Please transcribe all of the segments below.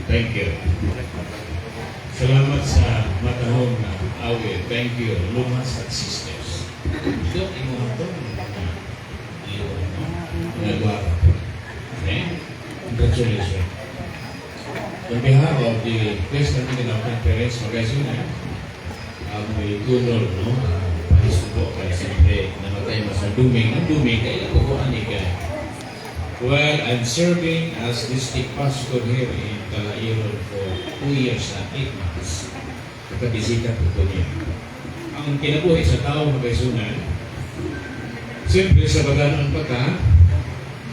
Thank you. Salamat sa matahong na awit. Thank you, Lumas at Sisters. Ito, imuha ito. Nagawa. Okay? Congratulations. On behalf of the President of the Conference, magkasunan, may tunol, no? Pahisupo kaya siyempre namatay mas ang duming. Ang duming, kaya kukuhan ni ka. Well, I'm serving as district pastor here in Calairon for 2 years and 8 months. Nakabisita po ko niya. Ang kinabuhi sa tao magkasunan, Siyempre, sa baganon pa ka,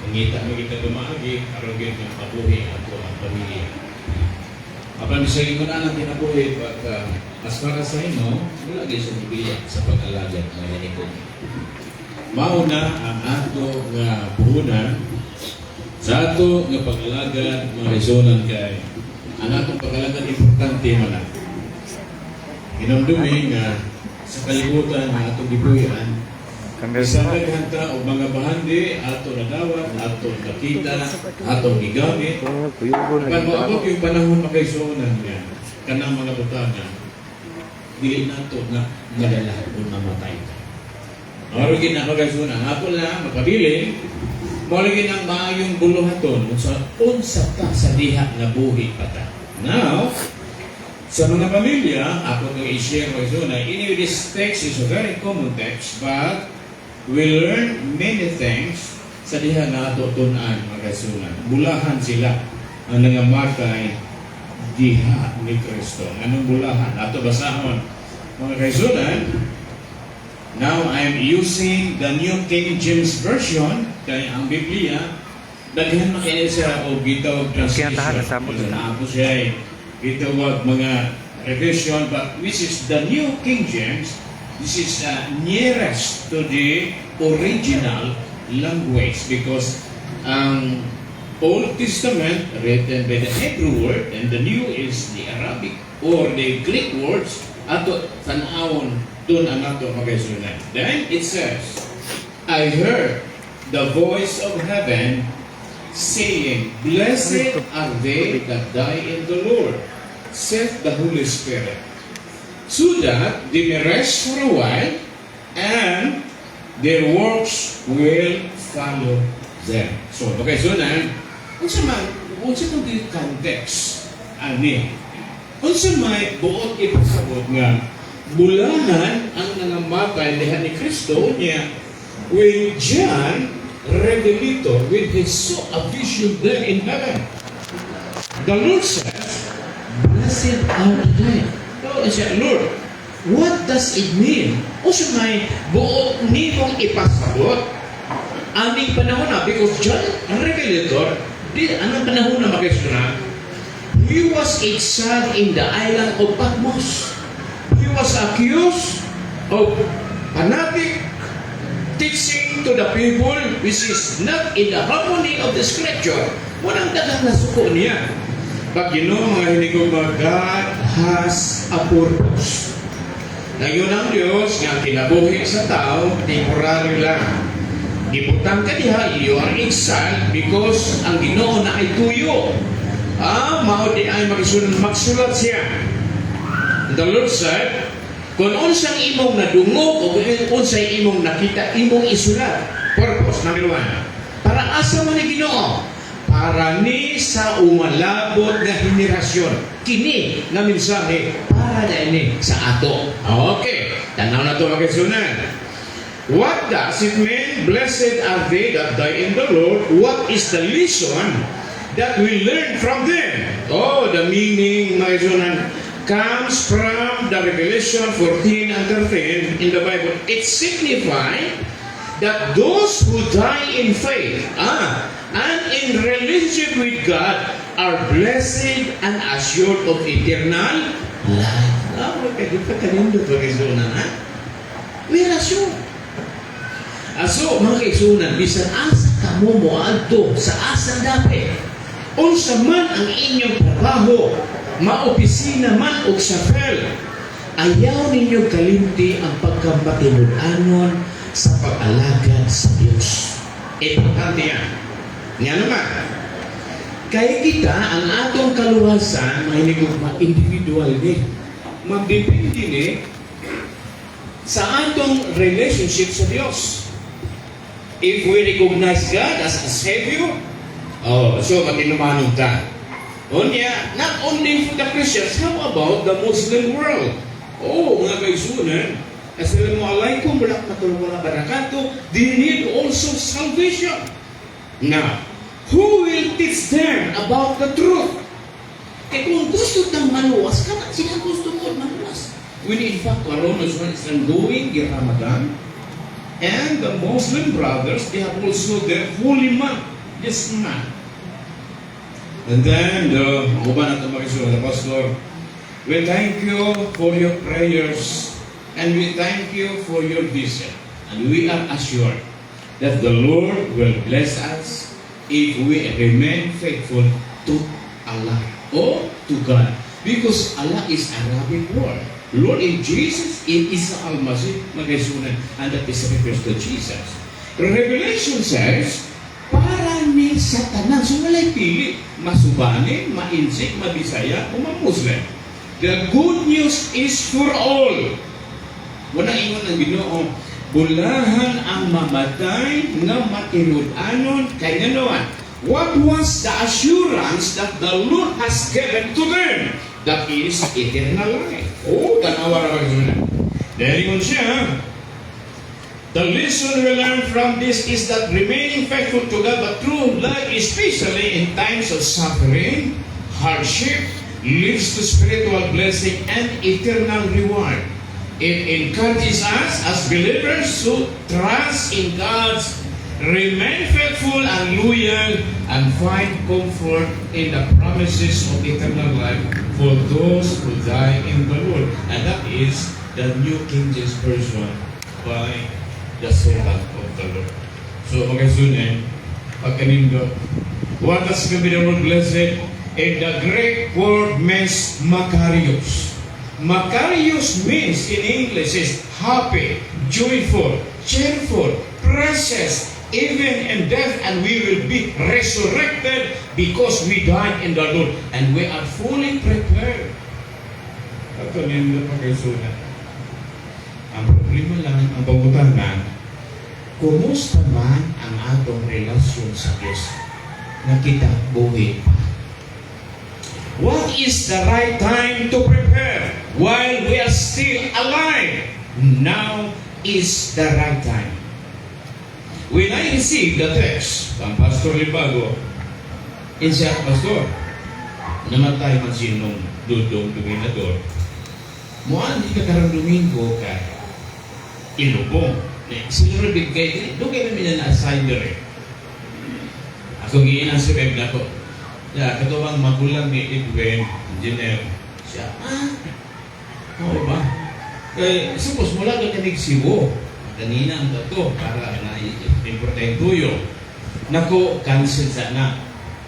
mangita mo kita tumaagi, arugin ng kabuhi ato ang pamilya. Apan sa inyo na lang kinabuhi, pag as para sa inyo, wala din sa bibiyak sa pag-alagad na yanikon. Mauna ang ato nga puhunan sa ato nga pag-alagad, mga resonan kay ang atong pag-alagad importante man na. Hinamdumi nga sa kalibutan nga atong gibuhian, isang naghanta o mga bahandi, ato nadawat, ato nakita, atong gigamit. Pag maabot yung panahon makaisunan niya, kanang mga butanan, dili nato nga madala o namatay ka. Marugin na makaisunan, ato lang mapabiling, marugin ang maayong buluhaton, unsa ta sa diha na buhi pata. Now, sa mga pamilya, ako itong i-share ko ito na this text is a very common text, but we learn many things sa diha na ito tunan, mga kasunan. Bulahan sila ang nangamatay diha ni Kristo. Anong bulahan? Ato basahon, mga kasunan. Now, I'm using the New King James Version, kaya ang Biblia, daghan makinig siya o gitawag translation. Na ako siya gitawag mga revision, but which is the New King James. This is nearest to the original language because Old Testament written by the Hebrew word and the New is the Arabic or the Greek words ato tanawon dun ang ato magasunan. Then it says, I heard the voice of heaven saying, Blessed are they that die in the Lord, saith the Holy Spirit, so that they may rest for a while, and their works will follow them. So, okay, so na, unsa itong context, ani, unsa may buot ipasabot nga, bulahan ang nangamatay diha ni Kristo niya, when John Revelator, when he saw a vision there in heaven, the Lord says, Blessed are they. I said, Lord, what does it mean? O may buot nimong ipasabot aming panahon na, because John Revelator, anong panahon na makisuna? He was exiled in the island of Patmos. He was accused of fanatic teaching to the people which is not in the harmony of the scripture. Walang dagang nasuko niya. But you know, mga hinigong God has a purpose. Ngayon ang Diyos nga kinabuhi sa tao, temporary lang. Ibutang ka diha, you are exiled because ang Ginoo na ay tuyo. Mao di ay magsulat siya. The Lord said, kung unsang imong nadungog o unsay imong nakita, imong isulat. Purpose, number one. Para asa man ni Ginoo? Para ni sa umalabot na henerasyon. Kini na mensahe para na ini sa ato. Okay, tanaw na ito magkasunan. What does it mean? Blessed are they that die in the Lord. What is the lesson that we learn from them? Oh, the meaning, magkasunan, comes from the Revelation 14 and 13 in the Bible. It signifies that those who die in faith and in relationship with God are blessed and assured of eternal life. Di pa kanindot ba kaisunan, ha? We are assured. So, mga kaisunan, bisan asa ka mo moadto sa asang dapit, unsa man ang inyong trabaho, maopisina man o sa fel, ayaw ninyo kalimti ang pagkamatinud-anon sa pag-alagad sa Diyos. Importante yan. Nga naman, kaya kita, ang atong kaluwasan, mahinigong individual ni, magdepende ni sa atong relationship sa Diyos. If we recognize God as a Savior, so matinumanong ta. Unya, not only for the Christians, how about the Muslim world? Mga kaisunan, Assalamualaikum warahmatullahi wabarakatuh, they need also salvation. Now, who will teach them about the truth? Kaya kung gusto tang maluwas, kana sila gusto mo maluwas. When in fact, Romans 1 is ongoing, Ramadan, And the Muslim brothers, they have also their holy month, this month. And then the pastor, we thank you for your prayers and we thank you for your vision. And we are assured that the Lord will bless us if we remain faithful to Allah or to God. Because Allah is Arabic word. Lord in Jesus, it is Al-Masih, and that is refers to Jesus. Revelation says, para ni sa tanan, so walay pili, masubani, mainsik, mabisaya, o ma-Muslim. The good news is for all. Walang ingon ang Ginoo, bulahan ang mamatay nga matinud-anon kay nganoan. What was the assurance that the Lord has given to them? That is eternal life. Oh, tanawa ra ba Dahil siya, the lesson we learn from this is that remaining faithful to God, but true life, especially in times of suffering, hardship, leads to spiritual blessing and eternal reward. It encourages us as believers to trust in God's, remain faithful and loyal, and find comfort in the promises of eternal life for those who die in the Lord. And that is the New King James Version by the servant of the Lord. So, magkasunin, pagkanindot, what does be the word blessed? And the Greek word means Makarios. Makarios means in English is happy, joyful, cheerful, precious, even in death, and we will be resurrected because we died in the Lord and we are fully prepared. Ito nindot magkasunin. Ang problema lang, ang pangutanan, kumusta man ang atong relasyon sa Diyos na kita buhay pa? What is the right time to prepare while we are still alive? Now is the right time. When I received the text from Pastor Libago, insya Pastor, namatay man sinong dudong dominador, muan di ka karang Domingo ka ilubong. Sino rin bigay, doon kayo namin na-assign rin. Ako giin ang sibig na ko. Katawang magulang ni Edwin, engineer. Siya, oo ba? Suppose mula ka kanig siwo. Kanina ang dato para na-importahin tuyo. Nako, cancel sana.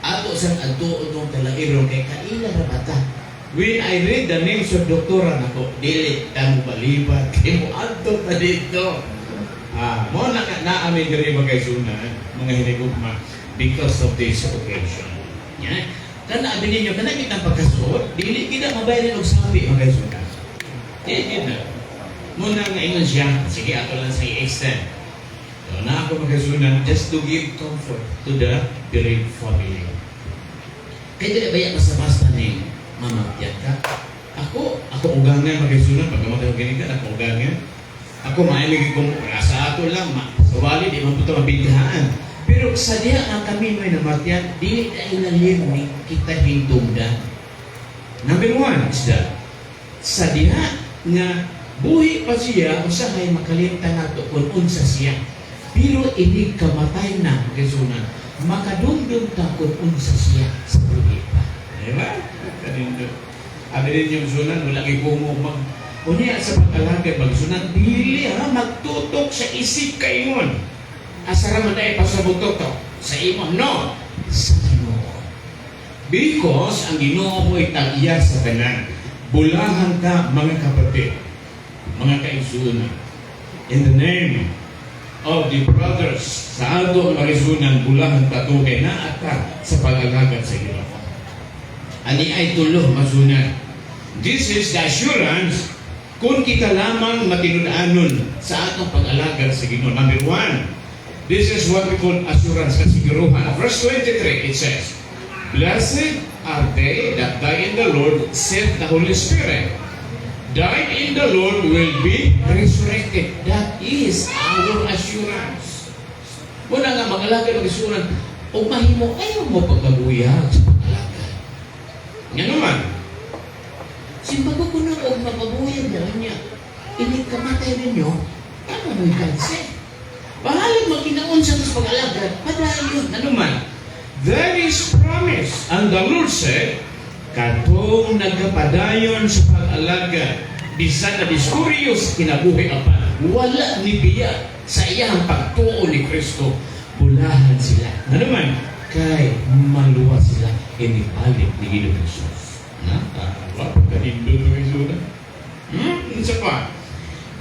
Ato sang ato itong talairong kay kaila na bata. When I read the names of doktora nako, dili tamo balibat, kay mo ato pa dito. Mo na-amin gari magkaisunan, mga hinigugma, because of this occasion. Yeah. Kana abin ninyo, kana kitang pagkasuot, dili kita mabayaran og sabi magkaisunan. Yan na. Muna nga ingon siya, sige ato lang sa i-extend. So, na ako magkasunan just to give comfort to the bereaved family. Kaya dili ba yan basta-basta ni mamagyan ka? Ako ugangan magkasunan, pag mamatay ko ganigan, ako ugangan. Ako maimig kong sa ato lang, sawali, di man po ito mabighaan. Pero sa diha ang kami may namatyan, dili dahil nalim ni kita hindungdan. Number one is that, sa diha nga buhi pa siya, usahay makalimtan nato kung unsa siya. Pero ini kamatay na, kasunan, makadungdung ta kung unsa siya sa buhi pa. Diba? Kanindong. Abi rin yung sunan, wala kayo mag... Unya sa pagkalagay, magsunan, dili ha, magtutok sa isip kaingon. Asara man dahil pasabutok to. Sa imo, no. Sa Ginoo. Because ang Ginoo mo itagya sa tanan. Bulahan ka, mga kapatid, mga kaisunan. In the name of the brothers, sa ato ang marisunan, bulahan ka to kay naata sa pag-alagad sa Ginoo. Ani ay tulo, masunan. This is the assurance kung kita lamang matinudanon sa atong pag-alagad sa Ginoo. Number one, this is what we call assurance, kasiguruhan. Verse 23, it says, blessed are they that die in the Lord, saith the Holy Spirit. Died in the Lord will be resurrected. That is our assurance. Muna nga, mag-alagad ng assurance, o mahimo, ayaw mo pagkabuyag sa pag-alagad. Nga naman, simbago ko na o magkabuyag na niya, ini kamatay ninyo, ano mo'y kanse? Bahalag magkinaon sa pag-alagad, padayon. Ano man? There is promise. And the Lord said, katong nagapadayon sa pag-alagad, bisan na diskuryos kinabuhi apan, wala ni biya sa iyang pagtuo ni Kristo, bulahan sila. Ano man? Kay maluwa sila inibalik ni Ginoong Jesus. Pagkanindo ng Iso. Isa pa.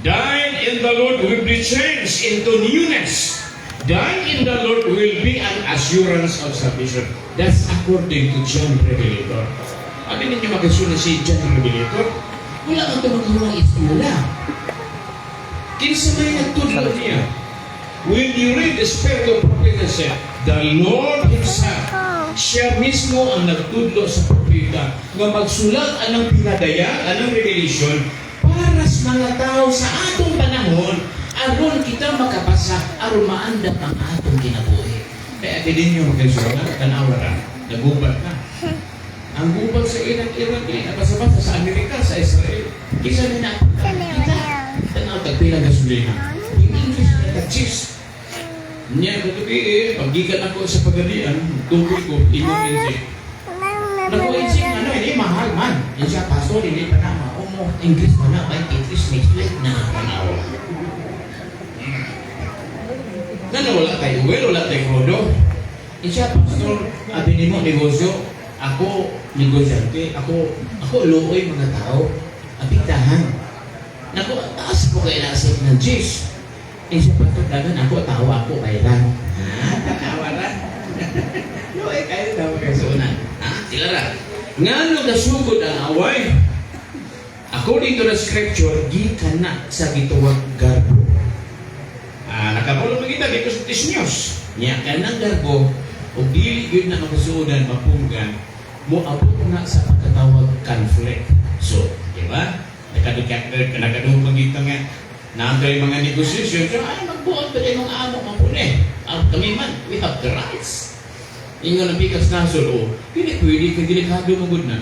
Dying in the Lord will be changed into newness. Dying in the Lord will be an assurance of salvation. That's according to John Revelator. Ano ninyo magkasunod si John Revelator? Wala kang tumagawang ismula. Kinsa may nagtudlo niya. When you read the Spirit of Prophecy, the Lord Himself, siya mismo ang nagtudlo sa propeta nga magsulat anong pinadaya, anong revelation para sa mga tao sa atong panahon aron kita makapasa aron maandam ang atong kinabuhi. Kaya din nyo magkasulat, tanawa ra, nagubat na. Ang gubat sa Iran nabasa-basa sa Amerika, sa Israel. Kisa na kita, tanaw tagpilang gasolina. Yung English na tag-cheese. Niya, katubi paggigan ako sa pagalian, tungkol ko, inyong insik. Naku, insik, hindi mahal man. Yung siya, pastor, hindi pa na, mo, English pa na, ay, English next week na, panawa. Wala tayo uwel, wala tayo krodo. Yung siya, pastor, abinin mo, negosyo, ako, negosyante, ako luoy mga tao, abitahan. Naku, taas po kayo nasip ng Diyos. Eh siya pagkadagan ako, tawa ako, kailan. Tatawa na. No, kayo daw kasunan. Sila ra. Nga nasugod ang away. According to the scripture, gikan na sa gituwag garbo. Nakapulong kita dito sa Tisnews. Niya ka ng garbo, o dili yun na makasuudan, mapunggan, mo abot na sa pagkatawag conflict. So, di ba? Nakaduhong pagkita nga, nagay mga negosasyon, so ay magbuot pa rin mga amo mapuni. Kami man, we have the rights. Yung nga nabigas nasol, hindi pwede kang delikado magod na.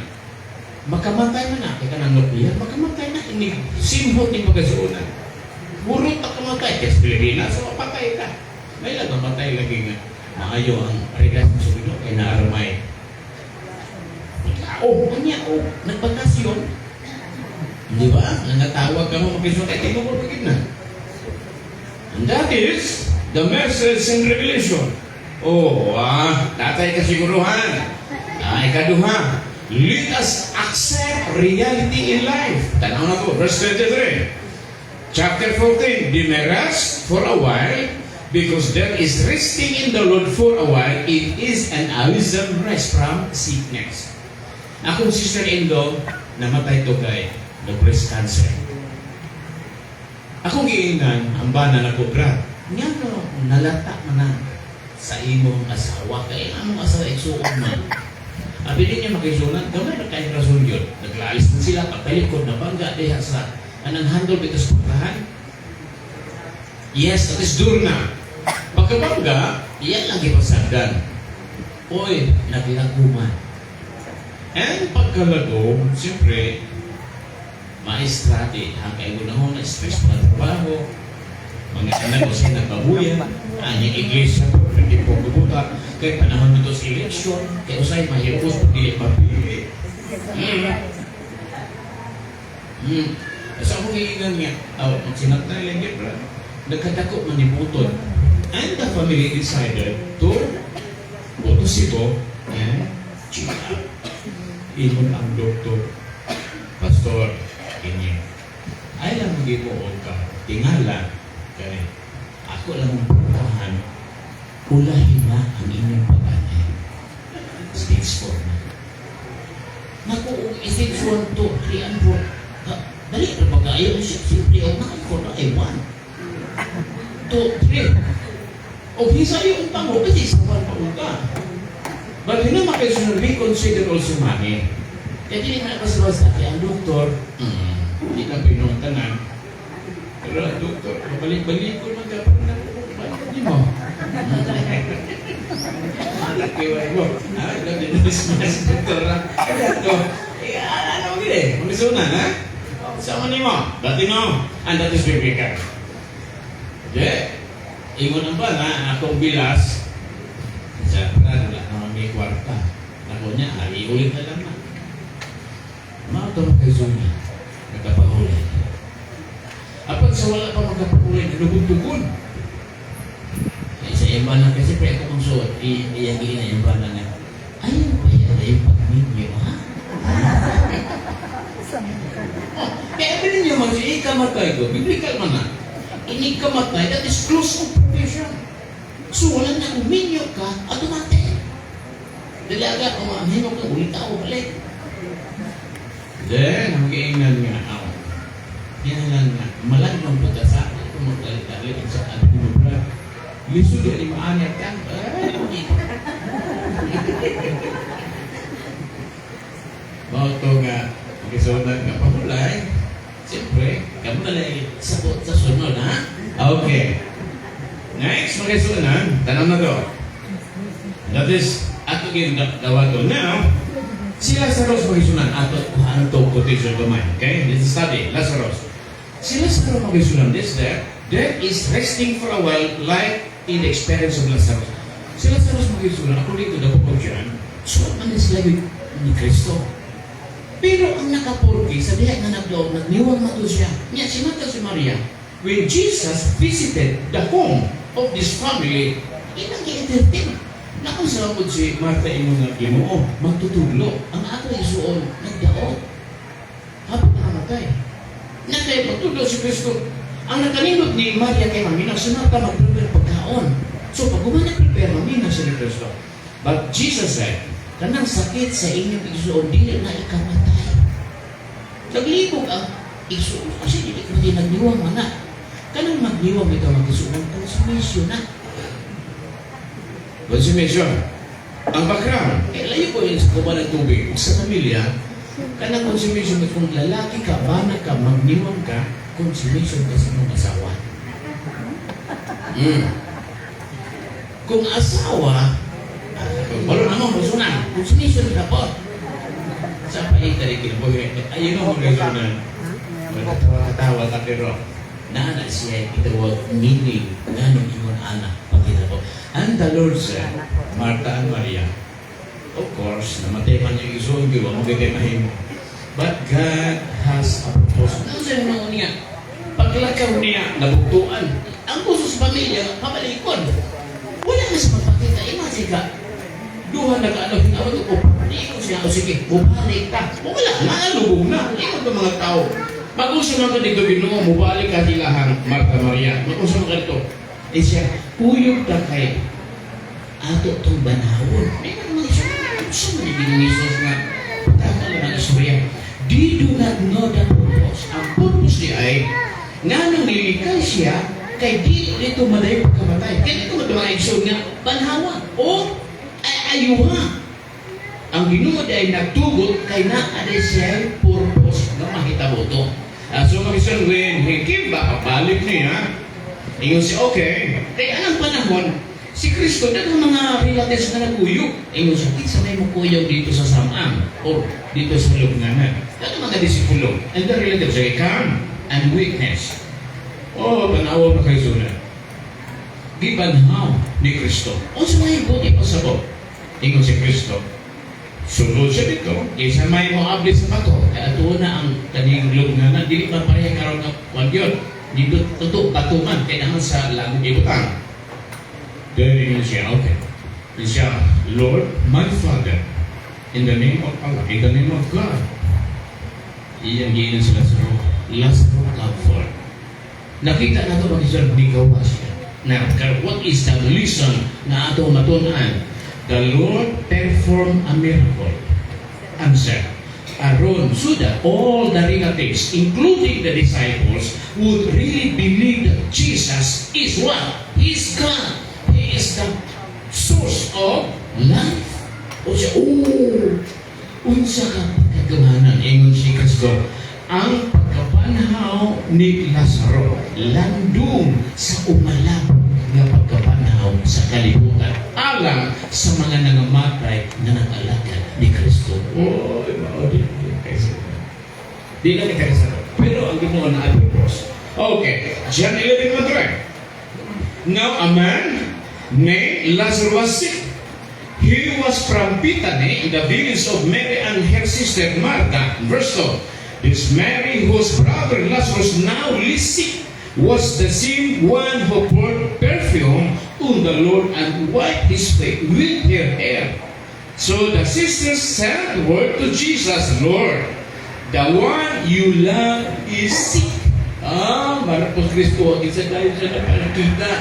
Makamatay man na, kaya nang lupihan, makamatay na, hindi simhot ni magasuunan. Burot na kamatay, kasi Pilipinas, so mapatay ka. May lang mamatay lagi nga. Maayo ang regas ng sumino, kaya naaramay. Nagbakasyon. Di ba? Nangatawag ka mo makisyon, ay tingnan mo pagkit na. And that is the message in Revelation. Datay kasiguruhan. Ikaduha. Let us accept reality in life. Tanaw na po, verse 23. Chapter 14. Be rest for a while, because there is resting in the Lord for a while. It is an awesome rest from sickness. Akong sister-in-law, namatay to kay the breast cancer. Akong giingnan, ang bana na ko, Brad, nga no, nalata man na sa imong asawa. Kaya among asawa, iksuon man. Abi din niya makisunan, gamay na kayo rason yun. Naglalis na sila, pagkalikod na bangga, deha sa anang handle dito sa pagkahan. Yes, that is durna. Pagkabangga, iyan lang ipasagdan. Oy, nagilaguman. And pagkalago, siyempre, maestrate, ang kaigunahon na stress mga trabaho, mga anak ko siya nagbabuyan, anyang iglesia po, hindi po gubuta, kaya panahon nito sa eleksyon, kaya usay mahirapos pag dili mapili. Sa akong hiingan niya, sinatay lang yun, nagkadako manibuton. And the family decided to go to Cebu and check out. Ingon ang doktor, Pastor, inyo, ay lang mag-ipoon ka, tingala, kaya ako lang ang pagkahan, ulahin na ang inyong pag-anay. Stage 4 na. Naku, stage 1 to, 3 and 4. Dali na pag-ayaw siya, simple o nakakot na ay 1. 2, 3. O hisa yung tango, kasi isa 1 pa ka. But you know, we consider also money. Kaya hindi na nakasabas natin, ang doktor, hindi na pinuntanan. Pero ang doktor, mabalik-balik ko magkaparoon na hindi mo. Kiway mo. Dinasmas, doktor. Ano mo gini? Magisunan, ha? Sama ni mo. Dati mo. And that is biblical. Okay? Ingon ang bana, akong bilas, siyempre, wala naman may kwarta. Ako niya, ulit na lang na. Mga ito magkazuna, nagkapahuli. Apat sa wala pa magkapahuli, nanugun-tugun. Sa iba na kasi pre ako kung suot, iyagin na yung bana nga, ayaw ba yan na yung pagminyo, ha? Kaya bilhin nyo mga ikamatay ko, biblical man na. Inikamatay, that is close of profession. So wala na kung minyo ka, automatic. Dalaga, kumahinok ka, ulit ako balik. Then, ang kaingnan nga ako. Yan lang nga, malagmang punta sa akin, kung magdalit sa ating mga lisod yan, maanyat ka. Bato nga, magkasunan nga pamulay. Siyempre, kamu nalay sabot sa sunod, ha? Okay. Next, magkasunan, tanong na to. That is, ato ginagawa to. Now, si Lazarus magkasunan, ato, ano to, quotation to mind. Okay? Let's study, Lazarus. Si Lazarus magkasunan, this death is resting for a while, like in the experience of Lazarus. Si Lazarus magkasunan, ako dito, napapag yan, so, ano sila ni Kristo? Pero ang nakapurki, sa diha nga nagdoon, nagniwang mato siya. Niya, si Martha si Maria, when Jesus visited the home of this family, inang i-entertain. Nakasabot si Martha inong nag-imoo, magtutuglo. Ang ato isuon, nagdaot. Habang nakamatay. Nakay magtuglo si Kristo. Ang nakanindot ni Maria kay Mamina, si Martha mag-prepare pagkaon. So, pag gumanak-prepare, Mamina si Kristo. But Jesus said, kanang sakit sa inyong isuon, dili na ikamatay. Naglibog ang isuon, kasi dili ko din nagniwang mana. Kanang magniwang ito mag-isuon, consummation na. Consummation. Ang background, layo ko yung kuba ng tubig. Sa pamilya, kanang consummation, kung lalaki ka, bana ka, magniwang ka, consummation ka sa mga asawa. Kung asawa, wala naman masunan, consummation ka po. Sa paitari kinabuhi, ayun ang masunan. Magkatawa ka pero, nana siya itawag meaning, nanong ingon anak, pagkita ko. And the Lord said, Martha and Maria, of course, namatay man yung isuon, di ba? Magkakay mo. But God has a purpose. Ano sa'yo mga niya? Paglakaw niya, nabugtuan. Ang puso sa pamilya, pabalikon. Wala na sa magpakita. Imagine ka, duha nag-ano, hinawa ito ko, ikot siya, o sige, bumalik ka. Wala, naalubog na. Ikot ng mga tao. Mag-uso naman dito, Ginoo, mubalik ka silahan, Martha Maria. Mag-uso naman dito. Eh siya, uyog ka kay ato itong banahon. May naman siya, gusto mo ni Jesus nga, patama lang ang istorya. They do not know the purpose. Ang purpose niya ay, nga nang nilikay siya, kay di ito maday pagkamatay. Kaya ito matawag nga, banhawa. O, ayuha. Ang Ginoo ay nagtugot, kay na-aday siya purpose na mahitabo ito. So, mag-isang, when he came back, balik niya, ingon siya, okay. Kaya anong panahon, si Kristo, na mga relatives na nagkuyog. Ingon siya, isa na yung kuyog dito sa Samang or dito sa Lugnanan. Ito mga disipulo. And the relatives say, come and witness. Oh, panawa na kayo na. Gibanhaw ni Kristo. O sa mga ibon, ipasabot. Ingon si Kristo. Sunod siya dito, isa may moabli sa bato. Kaya ito na ang kaning Lugnanan. Dili pa pareha karoon ng wagyon. Dito tutup batuman kailangan sa lagong ibutan. Then siya, okay. Siya, Lord, my Father, in the name of Allah, in the name of God. Iyan ginan sila sa Lazarus come forth. Nakita na ito mag-isang nigawa siya. Now, what is the reason na ato matunan? The Lord performed a miracle. Answer. Aron, so that all the relatives, including the disciples, would really believe that Jesus is what? He is God. He is the source of life. O siya, unsa ka pagkagamanan, ingon si Kristo, ang pagkabanhaw ni Lazaro, landong sa umalap na pagkabanhaw sa kalibutan, alang sa mga nangamatay na nag-alagad ni Kristo. Di na kita kasama. Pero ang Ginoo na alipos. Okay, John 11:1. Now a man named Lazarus was sick. He was from Bethany, in the village of Mary and her sister Martha. Verse 2. This Mary, whose brother Lazarus now lay sick, was the same one who poured perfume on the Lord and wiped his face with her hair. So the sisters sent word to Jesus, Lord, the one you love is sick. Marapos Kristo, isa tayo sa nakakita.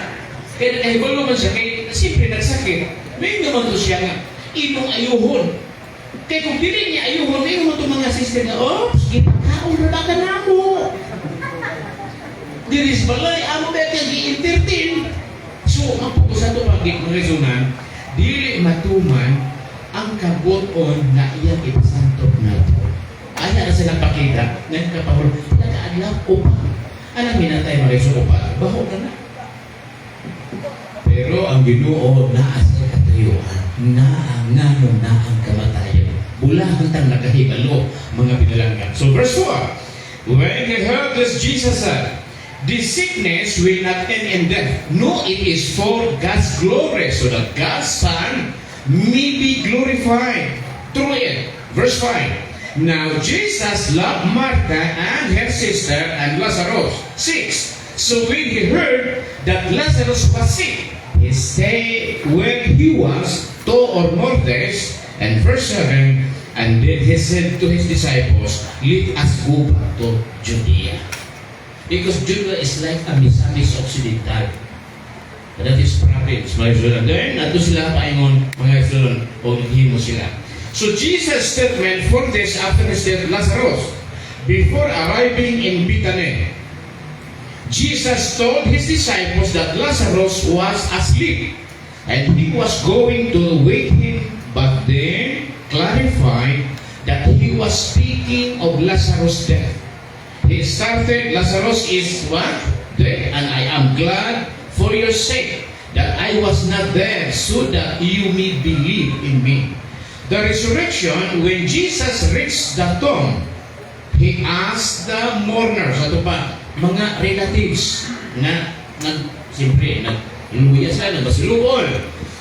Kaya nakahibalo man siya, kaya siyempre nagsakit. May naman to siya nga, inong ayuhon. Kaya kung dili niya ayuhon, may naman to mga sister na, gipakaon na baka na mo. Diris balay, amo ba kaya gi-entertain? So, ang pagko sa tumagit ng resunan, dili matuman ang kabuton na iyang ipasantok na ito. Aya na silang pakita, nagkapahul, nakaadlaw upa. Alam minatay mariso upa, baho ka na. Pero ang Ginoo naa sa katayuan, naa ngano na ang kamatayan. Bulahan tang nakahibalo, mga pinalanggan. So verse 4, when they heard this, Jesus said, this sickness will not end in death. No, it is for God's glory, so that God's Son may be glorified through it. Verse 5. Now Jesus loved Martha and her sister and Lazarus. 6. So when he heard that Lazarus was sick, he stayed where he was 2 or more days. And verse 7, and then he said to his disciples, let us go back to Judea. Because Judea is like a Misamis Occidental. That is province, mga Israel. Then, nato sila paingon, mga Israel, o himo sila. So Jesus' statement 4 days after his death, Lazarus, before arriving in Bethany, Jesus told his disciples that Lazarus was asleep and he was going to wake him, but then clarified that he was speaking of Lazarus' death. He started, Lazarus is what? Dead, and I am glad for your sake that I was not there, so that you may believe in me. The resurrection, when Jesus reached the tomb, he asked the mourners, ato pa, mga relatives na siyempre, inuwiya sila, nagbasilubol,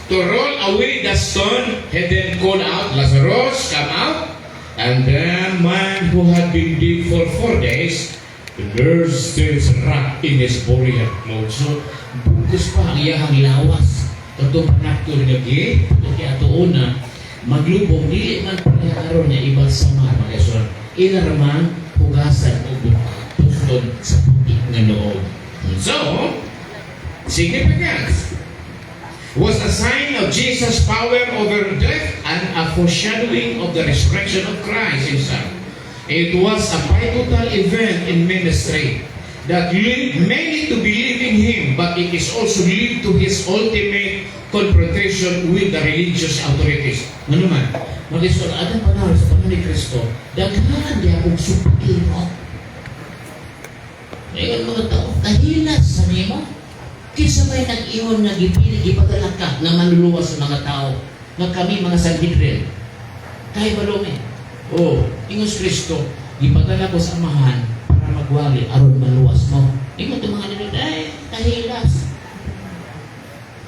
to roll away the stone. He then called out, Lazarus, come out. And the man who had been dead for 4 days, the nurse still wrapped in his burial clothes. So, bugos pa ang iyahang lawas. Ito panakto rin lagi, ito kaya ito una, maglubong, dili man pangyakaroon niya ibang sama, mga son. Inaraman, hugasan o tungkol sa putik na loob. So, significance was a sign of Jesus' power over death and a foreshadowing of the resurrection of Christ himself. It was a pivotal event in ministry that led many to believe in him, but it is also led to his ultimate confrontation with the religious authorities. Ano man, mag-isod, atang panahon sa panahon ni Kristo, daghan niya kong supakino. Ngayon mga tao, kahilas sa nimo, kinsa may nag-iwan na gipadala ka na manluluwas sa mga tao na kami mga Sanhedrin. Kaya balome. Ingos Kristo, gipadala ko sa amahan para magwali aron maluwas mo. Ingon itong mga nilod, kahilas.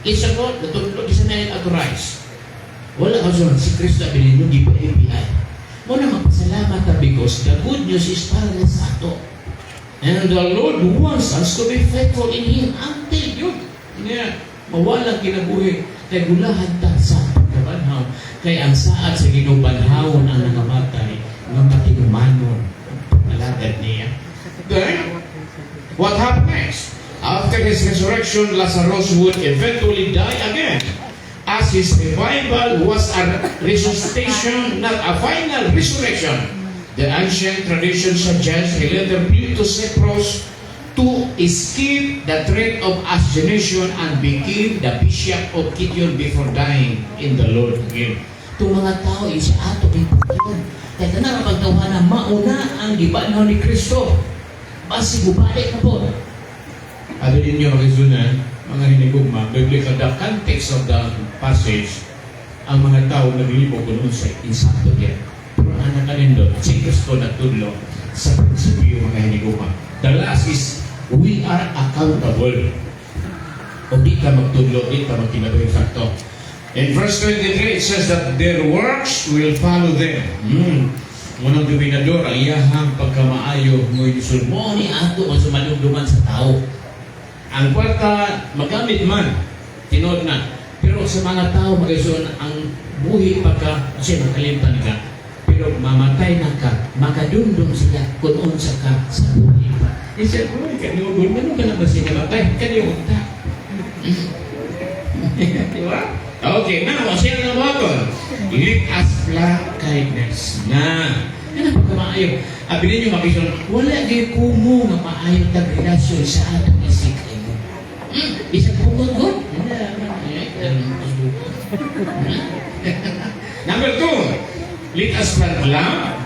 Kinsa ko, natulog isa na authorized. Wala ka son, si Kristo abilino, di pa FBI. Muna magpasalamat ka because the good news is para na sa ato. And the Lord wants us to be faithful in Him until yun. Yeah. Mawalang kinabuhi. Kaya gulahan ta sa pagkabanhaw. Kaya ang saad sa ginubanhawon ang nangamatay ng matinumanon. Alagad niya. Then, what happened next? After his resurrection, Lazarus would eventually die again. As his revival was a resuscitation, not a final resurrection. The ancient tradition suggests he later moved to Cyprus to escape the threat of assassination and became the bishop of Kition before dying in the Lord again. Itong mga tao ay sa ato ipagyon. Kaya tanang pagtawanan, mauna ang gibanhaw ni Kristo. Basi bubalik na po. Ano ninyo, Rizunan, mga hinigugma, biblical, the context of the passage, ang mga tao naglibog noon sa insanto niya. Anak kanindot, si Kristo natudlo sa prinsipyo mga hiniguma. The last is, we are accountable. o di ka magtudlo, di ka magkinabuhi fakto. In verse 23, it says that their works will follow them. Unang dominador, ang iyahang pagkamaayo mo yung mo ni ato ang sumalugduman sa tao. Ang kwarta, magamit man, tinod na. Pero sa mga tao, magayon, ang buhi pagka, kasi makalimpan ka, pero mamatay na ka, makadundong sila kung unsa ka sa buhi pa. Isa, uy, kanugod, ano ka na ba siya namatay? Kaniyong ta. Di ba? Okay, now, siya na waton. Let us flag kindness. Na, yan ang pagkamaayo. Abi ninyo makisyon, wala kayo kumo nga maayo tag-relasyon sa atong isip kayo. Isang pungod. Number 2, let us flag love.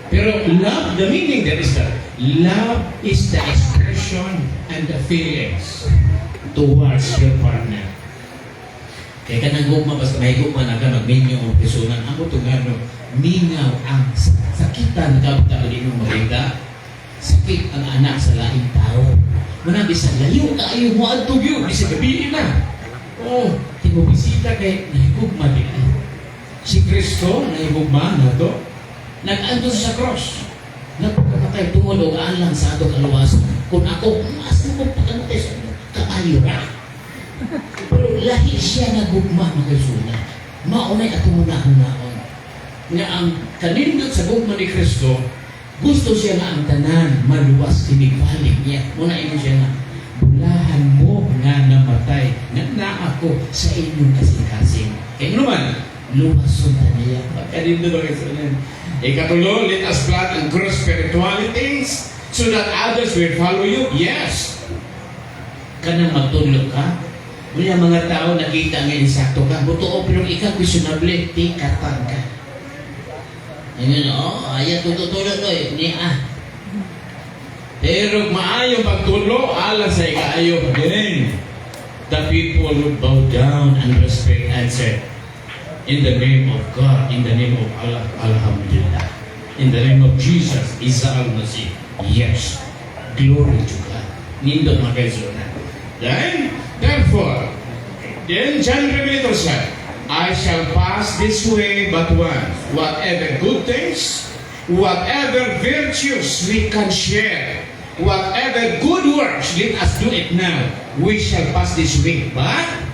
Pero love, the meaning there is that love is the expression and the feelings towards your partner. Kaya ka nang gugma, basta may gugma na ka magminyo o pisunan. Ako ito gano, mingaw ang sakitan ka ba din yung maganda? Sakit ang anak sa laing tao. Muna, bisa layo ka ayaw mo ang tugyo, bisa gabihin na. Oh, tinubisita kay nahigugma din. Si Kristo, nahigugma na to, nag-ando sa cross. Nagpagkamatay, tumulog, alang sa ato kaluwasan. Kung ako, mas na magpakamatay sa inyo, kaayo na. Pero lahi siya na gugma magkasuna. Maunay at umunahon-nahon. Nga ang kanindot sa gugma ni Kristo, gusto siya nga ang tanan, maluwas, tinibalik niya. Muna ino siya nga, bulahan mo nga namatay, nga na ako sa inyong kasing-kasing. Kaya naman, luwason na niya. Kanindot ang kasunan. Ikatulo, let us plant and grow spiritualities so that others will follow you. Yes. Kanang magtulog ka, wala mga tao nakita nga insakto ka. Buto pero ikaw questionable, tikatan ka. Ngayon, ayat tutulog ko eh. Pero maayong pagtulo, alas ay kaayo. Then, the people would bow down and respect and say, in the name of God, in the name of Allah, Alhamdulillah. In the name of Jesus, Isa al-Masih. Yes. Glory to God. Nindot magkaisunan. Therefore, then John Revelator said, I shall pass this way but once. Whatever good things, whatever virtues we can share, whatever good works, let us do it now. We shall pass this way. But,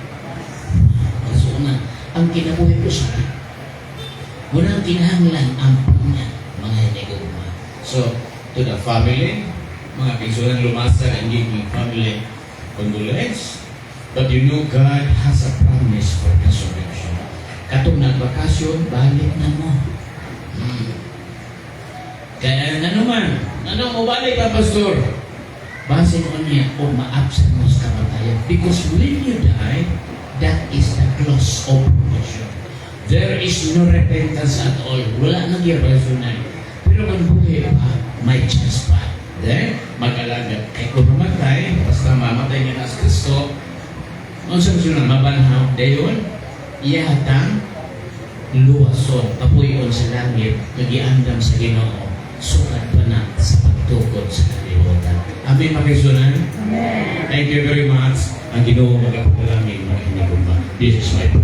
ang kinabuhi ko siya, walang kinahanglan ang niya, mga hinigugma. So, to the family, mga pingsunan lumasa ang giving family, condolence, but you know God has a promise for resurrection. Katong nagbakasyon, balik na mo. Kaya naman, mo balik ka, Pastor? Base mo niya o ma-absent mo sa kamatayan. Because when you die, that is the close of promotion. There is no repentance at all. Wala nang resurrection. Pero kung buhay pa, may chance pa. Then, mag-alaga. Kaya kung mamatay, basta mamatay niya na sa Kristo, ang sabi mabanhaw, dayon, iyahatang luwason, papuyon sa langit, nagiandam sa Ginoo, sukat pa na sa pagtukod sa kalimutan. Amen, magkasunan? Amen. Thank you very much. Ang Ginoo magpapalangin, makinig ko ba? This is my prayer.